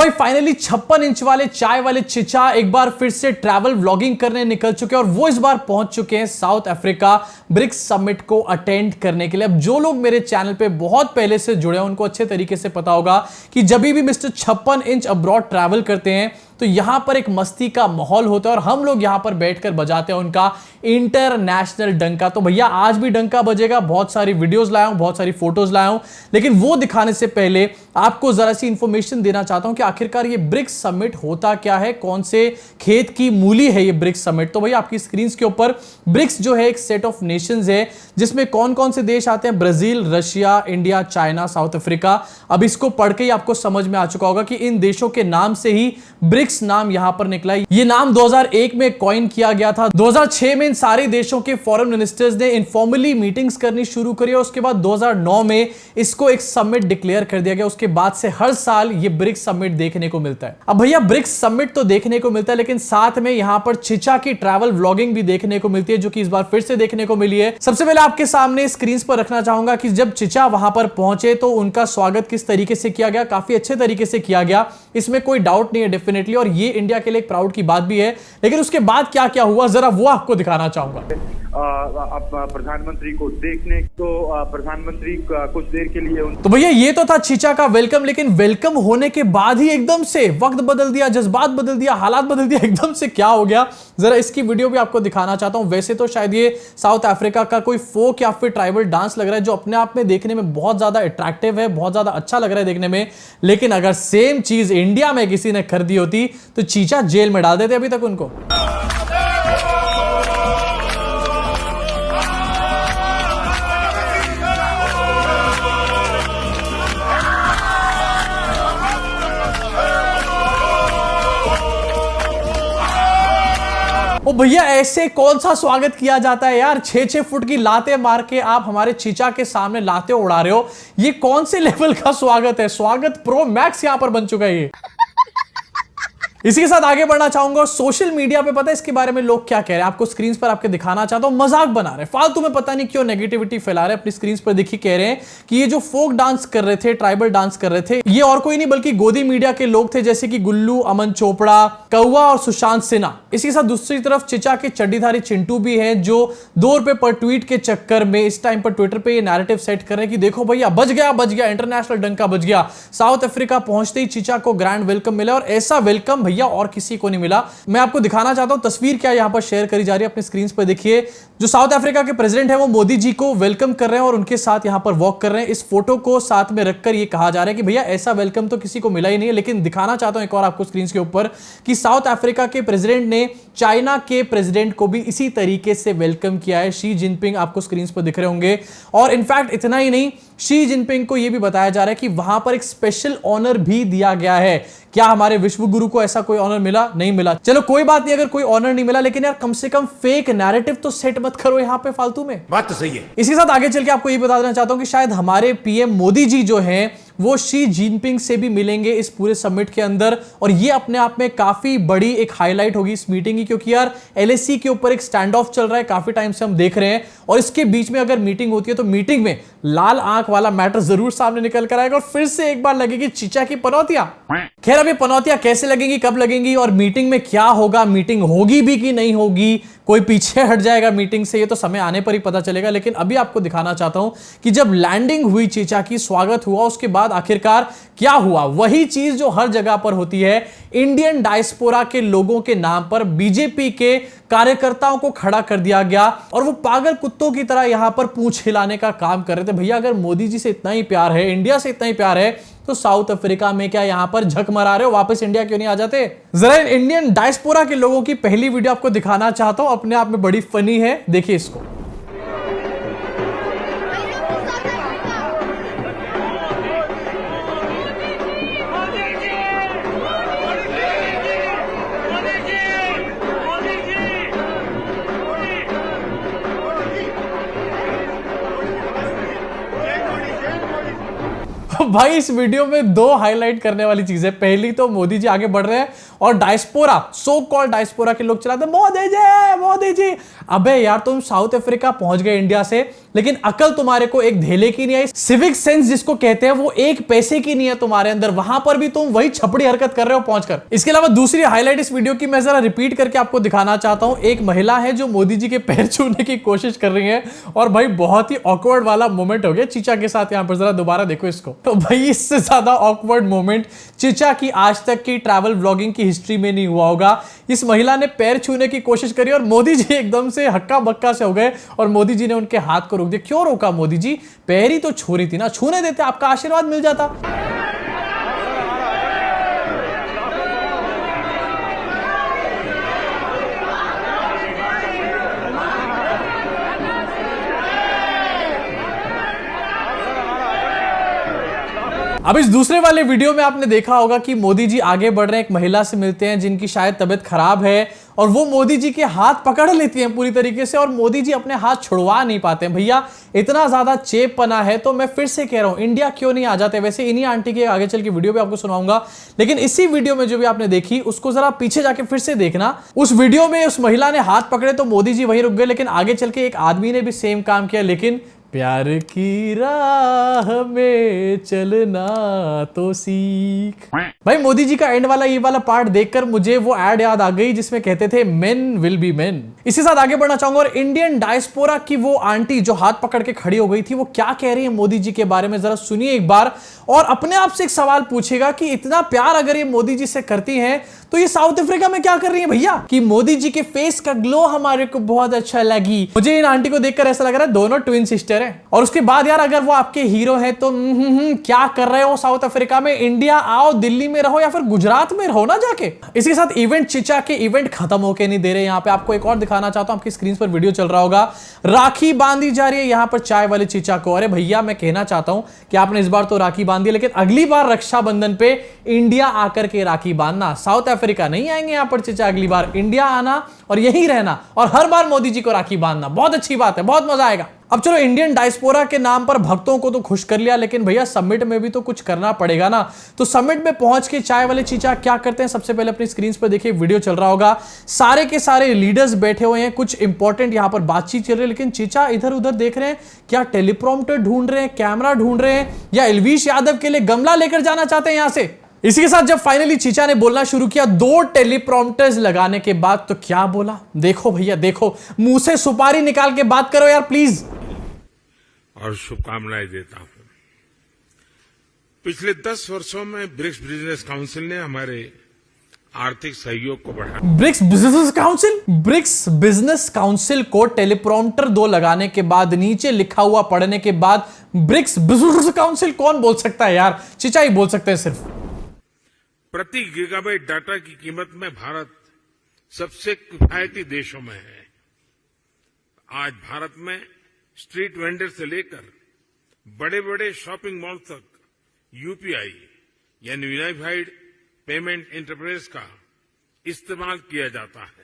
अब भाई finally 56 inch वाले चाय वाले चिचा एक बार फिर से ट्रैवल व्लॉगिंग करने निकल चुके हैं और वो इस बार पहुंच चुके हैं साउथ अफ्रीका ब्रिक्स समिट को अटेंड करने के लिए। अब जो लोग मेरे चैनल पे बहुत पहले से जुड़े हैं उनको अच्छे तरीके से पता होगा कि जब भी मिस्टर 56 इंच अब्रॉड ट्रैवल करते हैं तो यहां पर एक मस्ती का माहौल होता है और हम लोग यहां पर बैठकर बजाते हैं उनका इंटरनेशनल डंका। तो भैया आज भी डंका बजेगा, बहुत सारी वीडियोस लाया हूं, बहुत सारी फोटोज लाया हूं, लेकिन वो दिखाने से पहले आपको जरा सी इंफॉर्मेशन देना चाहता हूं कि आखिरकार ये ब्रिक्स समिट होता क्या है, कौन से खेत की मूली है ये ब्रिक्स समिट। तो भैया आपकी स्क्रीन के ऊपर ब्रिक्स जो है एक सेट ऑफ नेशंस है जिसमें कौन कौन से देश आते हैं, Brazil, Russia, India, China, south Africa. अब इसको पढ़ के ही आपको समझ में आ चुका होगा कि इन देशों के नाम से ही ब्रिक्स नाम यहां पर निकला है। ये नाम 2001 में कॉइन किया गया था। 2006 में इन सारे देशों के फॉरेन मिनिस्टर्स ने इनफॉर्मली मीटिंग्स करनी शुरू करी और उसके बाद 2009 में इसको एक समिट डिक्लेयर कर दिया गया। उसके बाद से हर साल ये ब्रिक्स समिट देखने को मिलता है। अब भैया ब्रिक्स समिट तो देखने को मिलता है लेकिन साथ में यहां पर चिचा की ट्रैवल व्लॉगिंग भी देखने को मिलती है जो कि इस बार फिर से देखने को मिली है। सबसे पहले आपके सामने स्क्रीन पर रखना चाहूंगा कि जब चिचा वहां पर पहुंचे तो उनका स्वागत किस तरीके से किया गया, काफी अच्छे तरीके से किया गया, इसमें कोई डाउट नहीं है डेफिनेटली, और ये इंडिया के लिए एक प्राउड की बात भी है। लेकिन उसके बाद क्या क्या हुआ जरा वो आपको दिखाना चाहूंगा। प्रधानमंत्री को देखने तो प्रधानमंत्री कुछ देर के लिए तो भैया ये तो था चिचा का वेलकम, लेकिन वेलकम होने के बाद ही एकदम से वक्त बदल दिया, जज्बात बदल दिया, हालात बदल दिया, एकदम से क्या हो गया जरा इसकी वीडियो भी आपको दिखाना चाहता हूं। वैसे तो शायद ये साउथ अफ्रीका का कोई फोक या फिर ट्राइबल डांस लग रहा है जो अपने आप में देखने में बहुत ज्यादा अट्रैक्टिव है, बहुत ज्यादा अच्छा लग रहा है देखने में, लेकिन अगर सेम चीज इंडिया में किसी ने कर दी होती तो चिचा जेल में डाल देते अभी तक उनको। ओ भैया ऐसे कौन सा स्वागत किया जाता है यार, 6-6 फुट की लातें मार के आप हमारे चिचा के सामने लातें उड़ा रहे हो, ये कौन से लेवल का स्वागत है? स्वागत प्रो मैक्स यहां पर बन चुका है ये। इसी के साथ आगे बढ़ना चाहूंगा। सोशल मीडिया पे पता है इसके बारे में लोग क्या कह रहे हैं, आपको स्क्रीन पर आपके दिखाना चाहता हूं। मजाक बना रहे हैं, फालतू में पता नहीं क्यों नेगेटिविटी फैला रहे हैं। अपनी स्क्रीन पर देखिए कह रहे हैं कि ये जो फोक डांस कर रहे थे, ट्राइबल डांस कर रहे थे, ये और कोई नहीं बल्कि गोदी मीडिया के लोग थे जैसे कि गुल्लू, अमन चोपड़ा, कौवा और सुशांत सिन्हा। इसी के साथ दूसरी तरफ चिचा के चड्डीधारी चिंटू भी हैं जो ₹2 पर ट्वीट के चक्कर में इस टाइम पर ट्विटर पे ये नैरेटिव सेट कर रहे हैं कि देखो भैया बच गया, इंटरनेशनल डंका बच गया। साउथ अफ्रीका पहुंचते ही चिचा को ग्रैंड वेलकम मिला और ऐसा वेलकम भैया और किसी को नहीं मिला। मैं आपको दिखाना चाहता हूं तस्वीर क्या यहां पर शेयर करी जा रही है अपनी स्क्रीन पर देखिए। जो साउथ अफ्रीका के प्रेसिडेंट है वो मोदी जी को वेलकम कर रहे हैं और उनके साथ यहां पर वॉक कर रहे हैं। इस फोटो को साथ में रखकर ये कहा जा रहा है कि भैया ऐसा वेलकम तो किसी को मिला ही नहीं है। लेकिन दिखाना चाहता हूं एक और आपको स्क्रीन के ऊपर कि साउथ अफ्रीका के प्रेसिडेंट ने चाइना के प्रेसिडेंट को भी इसी तरीके से वेलकम किया है। शी जिनपिंग आपको स्क्रीन पर दिख रहे होंगे। और इनफैक्ट इतना ही नहीं, शी जिनपिंग को यह भी बताया जा रहा है कि वहां पर एक स्पेशल ऑनर भी दिया गया है। क्या हमारे विश्व गुरु को ऐसा कोई ऑनर मिला? नहीं मिला। चलो कोई बात नहीं अगर कोई ऑनर नहीं मिला, लेकिन यार कम से कम फेक नैरेटिव तो सेट मत करो यहां पे फालतू में। बात तो सही है। इसी के साथ आगे चल के आपको ये बता देना चाहता हूं कि शायद हमारे पीएम मोदी जी जो हैं वो शी जिनपिंग से भी मिलेंगे इस पूरे समिट के अंदर, और ये अपने आप में काफी बड़ी एक हाईलाइट होगी इस मीटिंग की, क्योंकि यार एलएसी के ऊपर एक स्टैंड ऑफ चल रहा है, काफी टाइम से हम देख रहे हैं, और इसके बीच में अगर मीटिंग होती है तो मीटिंग में लाल आंख वाला मैटर जरूर सामने निकल कर आएगा और फिर से एक बार लगेगी चिचा की पनौतियां। खैर अब ये पनौतियां कैसे लगेंगी, कब लगेंगी और मीटिंग में क्या होगा, मीटिंग होगी भी कि नहीं होगी, कोई पीछे हट जाएगा मीटिंग से, ये तो समय आने पर ही पता चलेगा। लेकिन अभी आपको दिखाना चाहता हूं कि जब लैंडिंग हुई चिचा की, स्वागत हुआ, उसके बाद आखिरकार क्या हुआ, वही चीज जो हर जगह पर होती है। इंडियन डायस्पोरा के लोगों के नाम पर बीजेपी के कार्यकर्ताओं को खड़ा कर दिया गया और वो पागल कुत्तों की तरह यहां पर पूंछ हिलाने का काम कर रहे थे। भैया अगर मोदी जी से इतना ही प्यार है, इंडिया से इतना ही प्यार है, तो साउथ अफ्रीका में क्या यहां पर झक मरा रहे हो, वापस इंडिया क्यों नहीं आ जाते? जरा इंडियन डायस्पोरा के लोगों की पहली वीडियो आपको दिखाना चाहता हूं, अपने आप में बड़ी फनी है, देखिए इसको। भाई इस वीडियो में दो हाईलाइट करने वाली चीजें, पहली तो मोदी जी आगे बढ़ रहे हैं और डायस्पोरा, सो कॉल्ड डायस्पोरा के लोग चलाते मोदी जी मोदी जी। अबे यार तुम साउथ अफ्रीका पहुंच गए इंडिया से, लेकिन अकल तुम्हारे को एक धेले की नहीं आई, सिविक सेंस जिसको कहते हैं वो एक पैसे की नहीं है तुम्हारे अंदर, वहां पर भी तुम वही छपड़ी हरकत कर रहे हो पहुंचकर। इसके अलावा दूसरी हाईलाइट इस वीडियो की मैं जरा रिपीट करके आपको दिखाना चाहता हूं। एक महिला है जो मोदी जी के पैर छूने की कोशिश कर रही है और भाई बहुत ही ऑकवर्ड वाला मोमेंट हो गया चीचा के साथ। यहां पर जरा दोबारा देखो इसको, तो भाई इससे ज्यादा ऑकवर्ड मोमेंट चीचा की आज तक की ट्रैवल व्लॉगिंग की हिस्ट्री में नहीं हुआ होगा। इस महिला ने पैर छूने की कोशिश करी और मोदी जी एकदम से हक्का बक्का से हो गए और मोदी जी ने उनके हाथ को रोक दिया। क्यों रोका मोदी जी? पैर ही तो छू रही थी ना, छूने देते, आपका आशीर्वाद मिल जाता। अब इस दूसरे वाले वीडियो में आपने देखा होगा कि मोदी जी आगे बढ़ रहे हैं, एक महिला से मिलते हैं जिनकी शायद तबीयत खराब है और वो मोदी जी के हाथ पकड़ लेती हैं पूरी तरीके से और मोदी जी अपने हाथ छुड़वा नहीं पाते हैं। भैया इतना ज्यादा चेपपना है तो मैं फिर से कह रहा हूं, इंडिया क्यों नहीं आ जाते? वैसे इन्हीं आंटी के आगे चल के वीडियो भी आपको सुनाऊंगा, लेकिन इसी वीडियो में जो भी आपने देखी उसको जरा पीछे जाके फिर से देखना। उस वीडियो में उस महिला ने हाथ पकड़े तो मोदी जी वहीं रुक गए, लेकिन आगे चल के एक आदमी ने भी सेम काम किया, लेकिन प्यार की राह में चलना तो सीख। भाई मोदी जी का एंड वाला ये वाला पार्ट देखकर मुझे वो एड याद आ गई जिसमें कहते थे मेन विल बी मेन। इसी साथ आगे बढ़ना चाहूंगा और इंडियन डायस्पोरा की वो आंटी जो हाथ पकड़ के खड़ी हो गई थी वो क्या कह रही है मोदी जी के बारे में, जरा सुनिए एक बार और अपने आप से एक सवाल पूछेगा कि इतना प्यार अगर ये मोदी जी से करती हैं तो ये साउथ अफ्रीका में क्या कर रही है भैया? कि मोदी जी के फेस का ग्लो हमारे को बहुत अच्छा लगी। मुझे इन आंटी को देखकर ऐसा लग रहा है दोनों ट्विन सिस्टर हैं। और उसके बाद यार अगर वो आपके हीरो हैं तो क्या कर रहे हो साउथ अफ्रीका में? इंडिया आओ, दिल्ली में रहो या फिर गुजरात में रहो ना जाके। इसके साथ इवेंट चिचा के इवेंट खत्म होके नहीं दे रहे। यहाँ पे आपको एक और दिखाना चाहता हूं, आपकी स्क्रीन पर वीडियो चल रहा होगा, राखी बांधी जा रही है यहाँ पर चाय वाले चिचा को। अरे भैया मैं कहना चाहता हूं कि आपने इस बार तो राखी बांधी है, लेकिन अगली बार रक्षाबंधन पे इंडिया आकर के राखी बांधना, साउथ अफ्रीका नहीं आएंगे यहाँ पर चिचा। अगली बार इंडिया आना और यहीं रहना और हर बार मोदी जी को राखी बांधना। बहुत अच्छी बात है, बहुत मजा आएगा। अब चलो इंडियन डायस्पोरा के नाम पर भक्तों को तो खुश कर लिया, लेकिन भैया समिट में भी तो कुछ करना पड़ेगा ना। तो समिट में पहुंच के चाय वाले चीचा क्या करते हैं, सबसे पहले अपनी स्क्रीन पर देखिए, वीडियो चल रहा होगा, सारे के सारे लीडर्स बैठे हुए हैं, कुछ इंपॉर्टेंट यहां पर बातचीत चल रही है, लेकिन चीचा इधर उधर देख रहे हैं। क्या टेलीप्रॉम्प्टर ढूंढ रहे हैं, कैमरा ढूंढ रहे हैं, या एलवीश यादव के लिए गमला लेकर जाना चाहते हैं यहां से? इसी के साथ जब फाइनली चीचा ने बोलना शुरू किया 2 टेलीप्रॉम्प्टर्स लगाने के बाद, तो क्या बोला देखो भैया, देखो, मुंह से सुपारी निकाल के बात करो यार प्लीज। और शुभकामनाएं देता हूं। पिछले 10 वर्षों में ब्रिक्स बिजनेस काउंसिल ने हमारे आर्थिक सहयोग को बढ़ाया। ब्रिक्स बिजनेस काउंसिल को टेलीप्रॉम्प्टर 2 लगाने के बाद, नीचे लिखा हुआ पढ़ने के बाद, ब्रिक्स बिजनेस काउंसिल कौन बोल सकता है यार? चीचा ही बोल सकते हैं सिर्फ। प्रति गीगाबाइट डाटा की कीमत में भारत सबसे किफायती देशों में है। आज भारत में स्ट्रीट वेंडर से लेकर बड़े बड़े शॉपिंग मॉल तक यूपीआई यानी यूनिफाइड पेमेंट इंटरफेस का इस्तेमाल किया जाता है।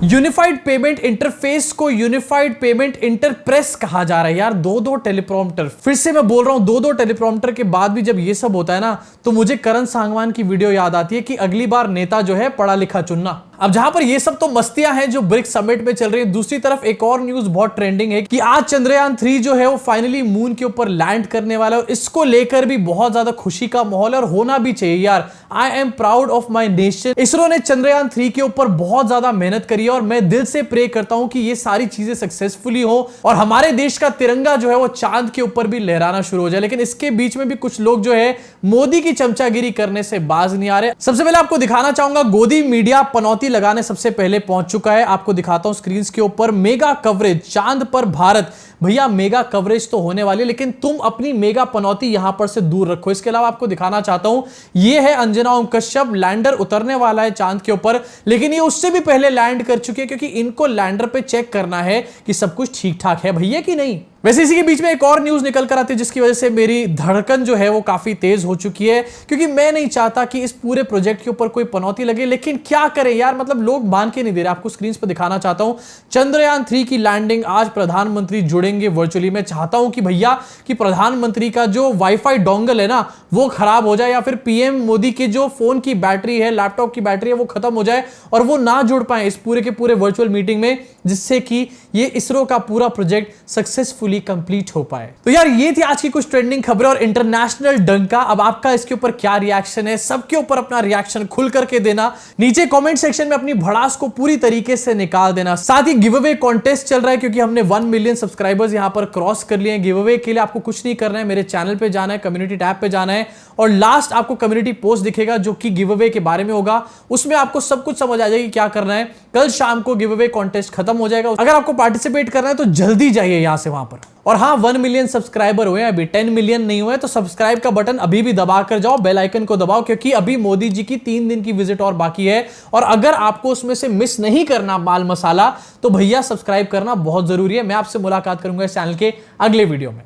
यूनिफाइड पेमेंट इंटरफेस को यूनिफाइड पेमेंट इंटरप्रेस कहा जा रहा है यार। 2 टेलीप्रॉम्प्टर, फिर से मैं बोल रहा हूं 2 टेलीप्रॉम्प्टर के बाद भी जब ये सब होता है ना, तो मुझे करण सांगवान की वीडियो याद आती है कि अगली बार नेता जो है पढ़ा लिखा चुनना। अब जहां पर ये सब तो मस्तियां हैं जो ब्रिक्स समिट में चल रही है, दूसरी तरफ एक और न्यूज बहुत ट्रेंडिंग है कि आज चंद्रयान 3 जो है वो फाइनली मून के ऊपर लैंड करने वाला है और इसको लेकर भी बहुत ज्यादा खुशी का माहौल है और होना भी चाहिए यार। I am proud of my nation. ISRO ने चंद्रयान 3 के ऊपर बहुत ज्यादा मेहनत करी है और मैं दिल से प्रे करता हूं कि ये सारी चीजें सक्सेसफुली हो और हमारे देश का तिरंगा जो है वो चांद के ऊपर भी लहराना शुरू हो जाए। लेकिन इसके बीच में भी कुछ लोग जो है मोदी की चमचागिरी करने से बाज नहीं आ रहे। सबसे पहले आपको दिखाना चाहूंगा, गोदी मीडिया पनौती लगाने सबसे पहले पहुंच चुका है। आपको दिखाता हूं स्क्रीन के ऊपर, मेगा कवरेज चांद पर भारत। भैया मेगा कवरेज तो होने वाली है, लेकिन तुम अपनी मेगा पनौती यहां पर से दूर रखो। इसके अलावा आपको दिखाना चाहता हूं, यह है अंजना ओम कश्यप, लैंडर उतरने वाला है चांद के ऊपर, लेकिन ये उससे भी पहले लैंड कर चुके हैं क्योंकि इनको लैंडर पे चेक करना है कि सब कुछ ठीक ठाक है भैया कि नहीं। वैसे इसी के बीच में एक और न्यूज निकल कर आती है जिसकी वजह से मेरी धड़कन जो है वो काफी तेज हो चुकी है, क्योंकि मैं नहीं चाहता कि इस पूरे प्रोजेक्ट के ऊपर कोई पनौती लगे, लेकिन क्या करें यार, मतलब लोग मान के नहीं दे रहे। आपको स्क्रीन पर दिखाना चाहता हूं, चंद्रयान 3 की लैंडिंग, आज प्रधानमंत्री जुड़ेंगे वर्चुअली। मैं चाहता हूं कि भैया कि प्रधानमंत्री का जो वाईफाई डोंगल है ना वो खराब हो जाए, या फिर पीएम मोदी के जो फोन की बैटरी है, लैपटॉप की बैटरी है, वो खत्म हो जाए और वो ना जुड़ पाए इस पूरे के पूरे वर्चुअल मीटिंग में, जिससे कि ये इसरो का पूरा प्रोजेक्ट सक्सेसफुली कंप्लीट हो पाए। तो यार ये थी आज की कुछ ट्रेंडिंग खबरें और इंटरनेशनल डंका। अब आपका इसके ऊपर क्या रिएक्शन है, सबके ऊपर अपना रिएक्शन खुल करके देना, नीचे कमेंट सेक्शन में अपनी भड़ास को पूरी तरीके से निकाल देना। साथ ही गिव अवे कॉन्टेस्ट चल रहा है, क्योंकि हमने 1 मिलियन सब्सक्राइबर्स यहां पर क्रॉस कर लिए हैं। गिव अवे के लिए आपको कुछ नहीं करना है, मेरे चैनल पे जाना है, कम्युनिटी टैब पे जाना है और लास्ट आपको कम्युनिटी पोस्ट दिखेगा जो कि गिव अवे के बारे में होगा। उसमें आपको सब कुछ समझ आ जाएगी क्या करना है। कल शाम को गिव अवे कॉन्टेस्ट खत्म हो जाएगा। अगर आपको पार्टिसिपेट करना है तो जल्दी जाइए यहां से वहां पर। और हाँ, 1 मिलियन सब्सक्राइबर हुए हैं, अभी 10 मिलियन नहीं हुए, तो सब्सक्राइब का बटन अभी भी दबा कर जाओ, बेल आइकन को दबाओ, क्योंकि अभी मोदी जी की 3 दिन की विजिट और बाकी है। और अगर आपको उसमें से मिस नहीं करना माल मसाला, तो भैया सब्सक्राइब करना बहुत जरूरी है। मैं आपसे मुलाकात करूंगा इस चैनल के अगले वीडियो में।